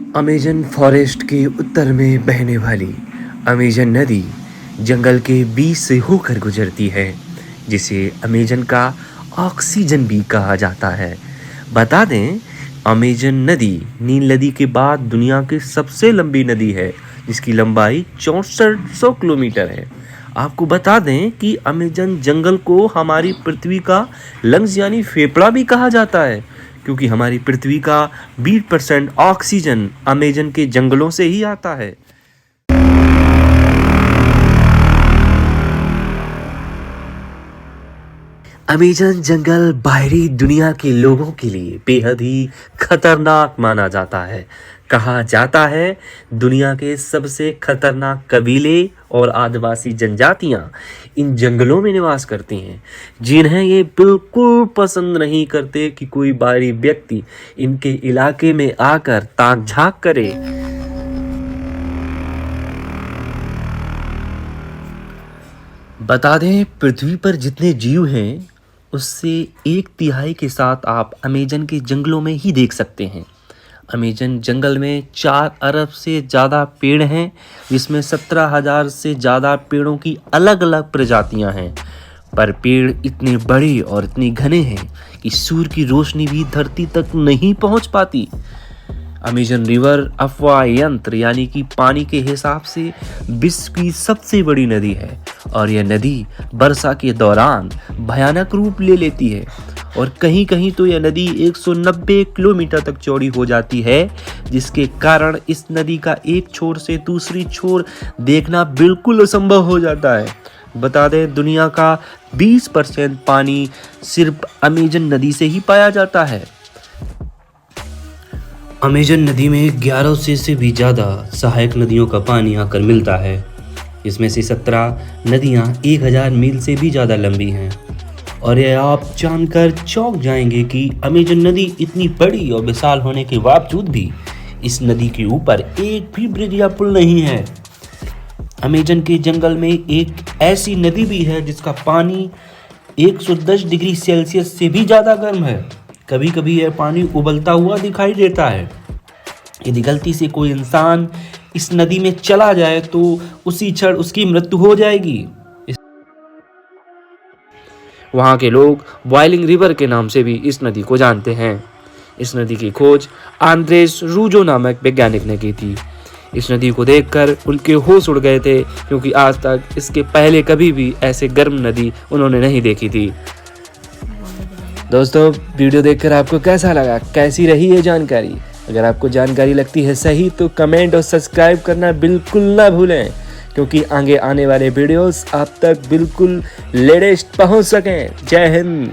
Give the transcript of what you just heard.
Amazon forest के उत्तर में बहने वाली अमेजन नदी जंगल के बीच से होकर गुजरती है, जिसे अमेजन का ऑक्सीजन भी कहा जाता है। बता दें, अमेजन नदी नील नदी के बाद दुनिया की सबसे लंबी नदी है, जिसकी लंबाई 6400 किलोमीटर है। आपको बता दें कि अमेजन जंगल को हमारी पृथ्वी का लंग्स यानी फेफड़ा भी कहा जाता है, क्योंकि हमारी पृथ्वी का 20% ऑक्सीजन अमेजन के जंगलों से ही आता है। अमेजन जंगल बाहरी दुनिया के लोगों के लिए बेहद ही खतरनाक माना जाता है। कहा जाता है दुनिया के सबसे खतरनाक कबीले और आदिवासी जनजातियां इन जंगलों में निवास करती हैं, जिन्हें ये बिल्कुल पसंद नहीं करते कि कोई बाहरी व्यक्ति इनके इलाके में आकर ताक झांक करे। बता दें, पृथ्वी पर जितने जीव हैं उससे 1/3 के साथ आप अमेजन के जंगलों में ही देख सकते हैं। अमेजन जंगल में 4 अरब से ज़्यादा पेड़ हैं, जिसमें 17,000 से ज़्यादा पेड़ों की अलग अलग प्रजातियां हैं। पर पेड़ इतने बड़े और इतने घने हैं कि सूर्य की रोशनी भी धरती तक नहीं पहुंच पाती। अमेजन रिवर अफवाह यंत्र यानी कि पानी के हिसाब से विश्व की सबसे बड़ी नदी है, और यह नदी वर्षा के दौरान भयानक रूप ले लेती है, और कहीं कहीं तो यह नदी 190 किलोमीटर तक चौड़ी हो जाती है, जिसके कारण इस नदी का एक छोर से दूसरी छोर देखना बिल्कुल असंभव हो जाता है। बता दें, दुनिया का 20% पानी सिर्फ अमेजन नदी से ही पाया जाता है। अमेजन नदी में 1100 से भी ज़्यादा सहायक नदियों का पानी आकर मिलता है। इसमें से 17 नदियाँ 1000 मील से भी ज़्यादा लंबी हैं। और यह आप जानकर चौंक जाएंगे कि अमेजन नदी इतनी बड़ी और विशाल होने के बावजूद भी इस नदी के ऊपर एक भी ब्रिज या पुल नहीं है। अमेजन के जंगल में एक ऐसी नदी भी है जिसका पानी 110 डिग्री सेल्सियस से भी ज़्यादा गर्म है। कभी कभी यह पानी उबलता हुआ दिखाई देता है। यदि गलती से कोई इंसान इस नदी में चला जाए तो उसी क्षण उसकी मृत्यु हो जाएगी। वहाँ के लोग बॉइलिंग रिवर के नाम से भी इस नदी को जानते हैं। इस नदी की खोज आंद्रेस रूजो नामक वैज्ञानिक ने की थी। इस नदी को देखकर उनके होश उड़ गए थे, क्योंकि आज तक इसके पहले कभी भी ऐसे गर्म नदी उन्होंने नहीं देखी थी। दोस्तों, वीडियो देखकर आपको कैसा लगा, कैसी रही ये जानकारी? अगर आपको जानकारी लगती है सही तो कमेंट और सब्सक्राइब करना बिल्कुल ना भूलें, क्योंकि आगे आने वाले वीडियोस आप तक बिल्कुल लेटेस्ट पहुंच सकें। जय हिंद।